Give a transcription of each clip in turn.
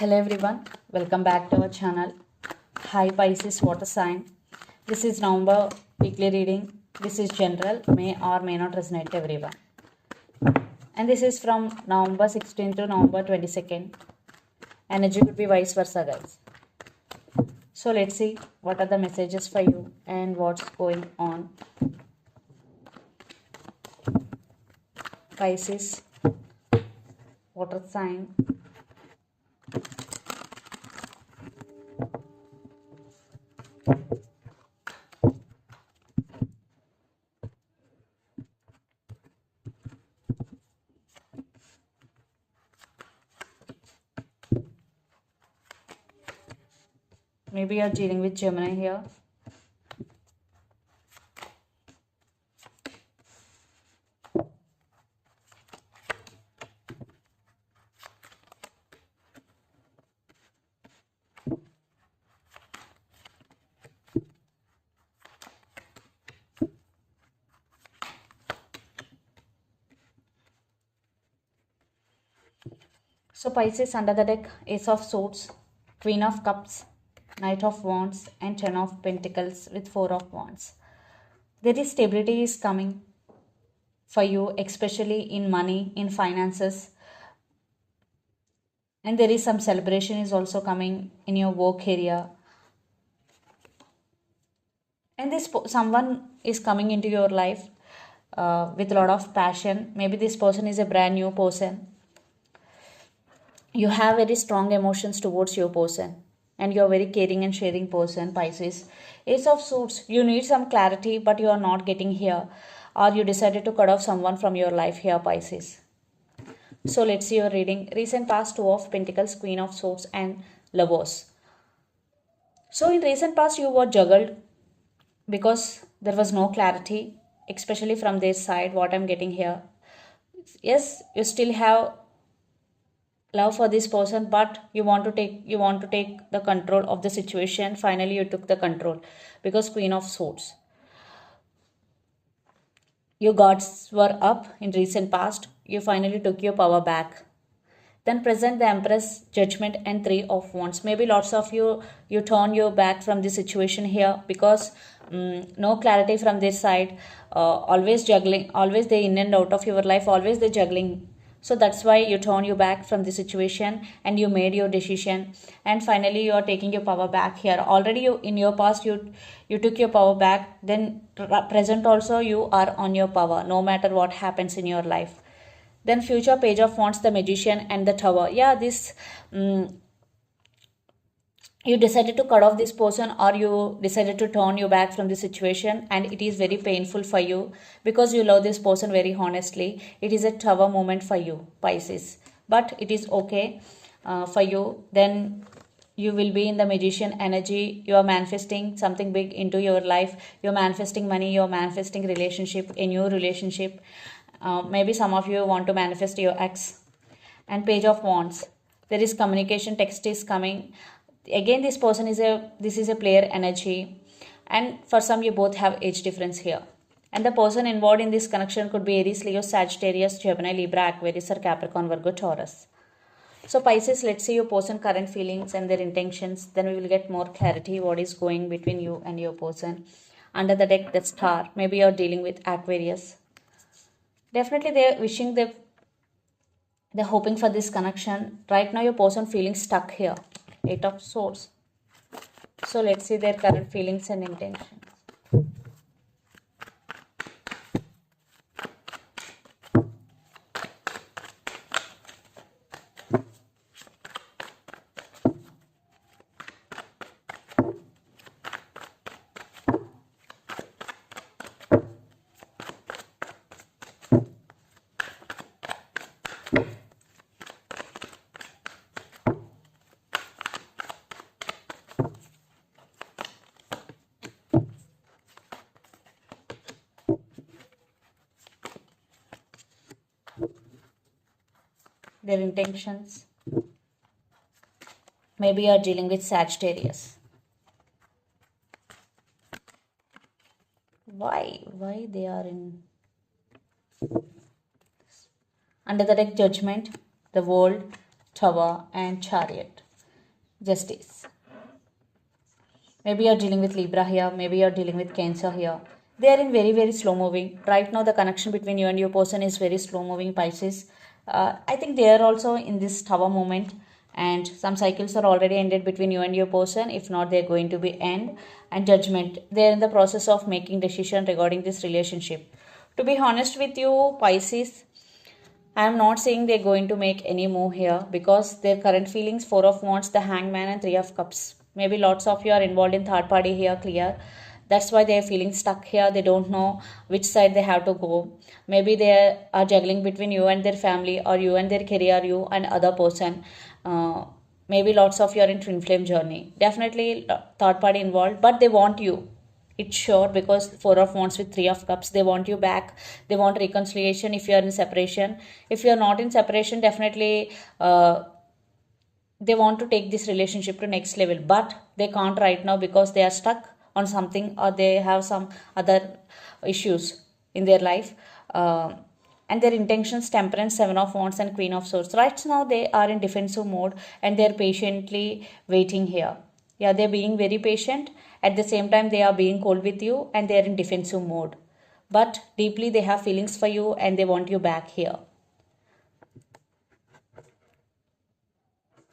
Hello everyone, welcome back to our channel. Hi Pisces water sign. This is November weekly reading. This is general, may or may not resonate to everyone. And this is from November 16th to November 22nd. Energy could be vice versa, guys. So let's see what are the messages for you and what's going on. Pisces water sign. Maybe you're dealing with Gemini here. So Pisces under the deck, Ace of Swords, Queen of Cups, Knight of Wands and Ten of Pentacles with Four of Wands. There is stability is coming for you, especially in money, in finances. And there is some celebration is also coming in your work area. And this someone is coming into your life with a lot of passion. Maybe this person is a brand new person. You have very strong emotions towards your person and you're very caring and sharing person, Pisces. Ace of Swords, you need some clarity but you are not getting here, or you decided to cut off someone from your life here, Pisces. So let's see your reading. Recent past, Two of Pentacles, Queen of Swords and Lovers. So in recent past you were juggled because there was no clarity, especially from their side, what I'm getting here. Yes, you still have love for this person, but you want to take the control of the situation. Finally you took the control because Queen of Swords, your guards were up in recent past, you finally took your power back. Then present, the Empress, Judgment and Three of Wands. Maybe lots of you turn your back from the situation here because no clarity from their side, always juggling, always they in and out of your life, always they juggling. So that's why you turn your back from the situation and you made your decision, and finally you are taking your power back here. Already you in your past you took your power back, then present also you are on your power no matter what happens in your life. Then future, Page of Wands, the Magician and the Tower. Yeah, this you decided to cut off this person, or you decided to turn your back from the situation, and it is very painful for you because you love this person very honestly. It is a Tower moment for you, Pisces, but it is okay for you. Then you will be in the Magician energy. You are manifesting something big into your life. You're manifesting money, you're manifesting relationship, a new relationship. Maybe some of you want to manifest your ex. And Page of Wands, there is communication, text is coming. Again, this person is a player energy, and for some you both have age difference here. And the person involved in this connection could be Aries, Leo, Sagittarius, Gemini, Libra, Aquarius or Capricorn, Virgo, Taurus. So Pisces, let's see your person current feelings and their intentions. Then we will get more clarity what is going between you and your person. Under the deck, the Star. Maybe you're dealing with Aquarius. Definitely they're wishing, they're hoping for this connection. Right now your person feeling stuck here. Eight of Swords. So let's see their current feelings and intentions. Their intentions. Maybe you are dealing with Sagittarius. Why they are in under the deck? Judgment, the World, Tower and Chariot. Justice. Maybe you're dealing with Libra here, maybe you're dealing with Cancer here. They are in very, very slow moving. Right now, the connection between you and your person is very slow moving, Pisces. I think they are also in this tower moment, and some cycles are already ended between you and your person. If not, they're going to be end. And Judgment. They're in the process of making decision regarding this relationship. To be honest with you, Pisces, I am not saying they're going to make any move here because their current feelings, Four of Wands, the Hangman, and Three of Cups. Maybe lots of you are involved in third party here, clear. That's why they're feeling stuck here. They don't know which side they have to go. Maybe they are juggling between you and their family, or you and their career, you and other person. Maybe lots of you are in twin flame journey. Definitely third party involved, but they want you. It's sure, because Four of Wands with Three of Cups, they want you back. They want reconciliation if you are in separation. If you are not in separation, definitely they want to take this relationship to next level, but they can't right now because they are stuck on something, or they have some other issues in their life. And their intentions, Temperance, Seven of Wands, and Queen of Swords. Right now they are in defensive mode, and they're patiently waiting here. Yeah, they're being very patient. At the same time, they are being cold with you, and they are in defensive mode. But deeply, they have feelings for you, and they want you back here.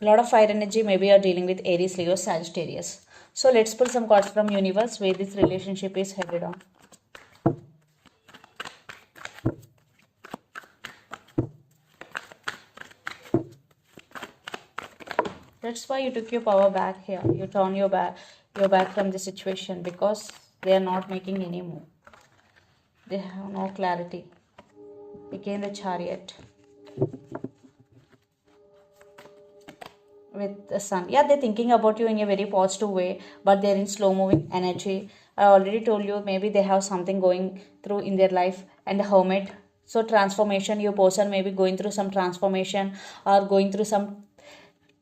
A lot of fire energy. Maybe you're dealing with Aries, Leo, Sagittarius. So let's pull some cards from universe where this relationship is headed on. That's why you took your power back here. You turn your back from the situation because they are not making any move. They have no clarity. Again, the Chariot with the Sun. Yeah, they're thinking about you in a very positive way, but they're in slow moving energy. I already told you, maybe they have something going through in their life. And the Hermit. So transformation, your person may be going through some transformation, or going through some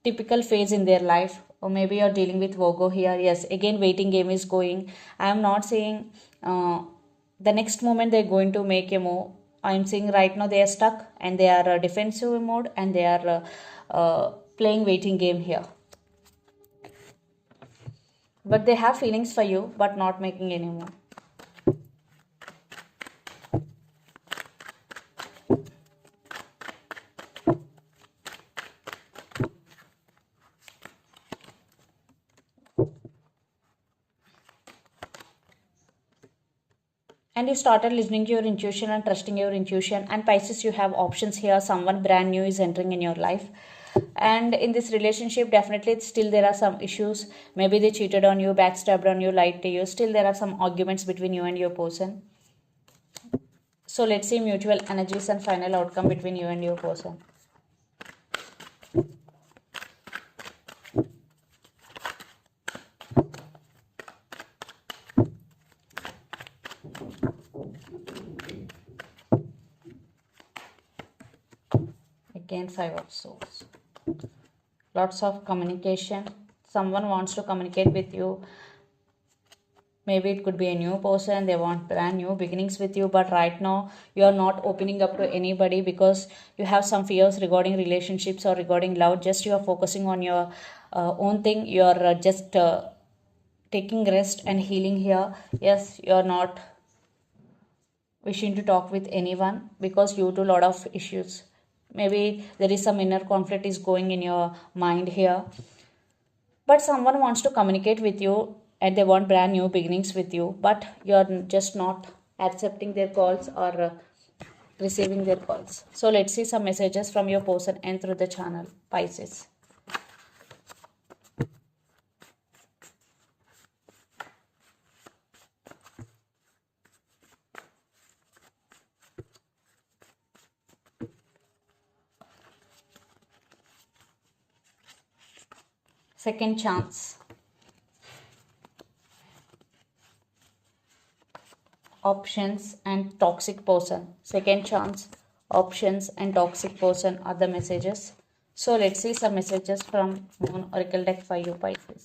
typical phase in their life. Or maybe you're dealing with Virgo here. Yes, again, waiting game is going. I am not saying the next moment they're going to make a move. I'm saying right now they are stuck, and they are defensive mode, and they are playing waiting game here. But they have feelings for you, but not making any move. And you started listening to your intuition and trusting your intuition. And Pisces, you have options here. Someone brand new is entering in your life, and in this relationship, definitely still there are some issues. Maybe they cheated on you, backstabbed on you, lied to you. Still there are some arguments between you and your person. So let's see mutual energies and final outcome between you and your person. Again, Five of Swords. Lots of communication. Someone wants to communicate with you. Maybe it could be a new person. They want brand new beginnings with you, but right now you are not opening up to anybody because you have some fears regarding relationships or regarding love. Just you are focusing on your own thing. You are just taking rest and healing here. Yes, you are not wishing to talk with anyone because you do a lot of issues. Maybe there is some inner conflict is going in your mind here, but someone wants to communicate with you, and they want brand new beginnings with you, but you're just not accepting their calls or receiving their calls. So let's see some messages from your person and through the channel, Pisces. Second chance. Options and toxic person. Second chance, options, and toxic person are the messages. So let's see some messages from Moon Oracle deck for you, Pisces.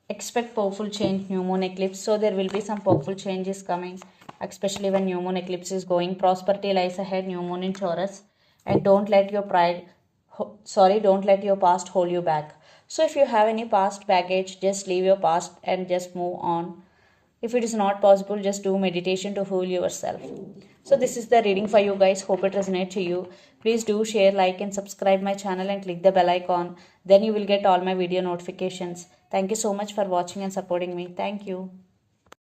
Expect powerful change, new moon eclipse. So there will be some powerful changes coming especially when new moon eclipse is going. Prosperity lies ahead, new moon in Taurus. And don't let your don't let your past hold you back. So if you have any past baggage, just leave your past and just move on. If it is not possible, just do meditation to heal yourself. So this is the reading for you guys. Hope it resonates to you. Please do share, like and subscribe my channel and click the bell icon. Then you will get all my video notifications. Thank you so much for watching and supporting me. Thank you.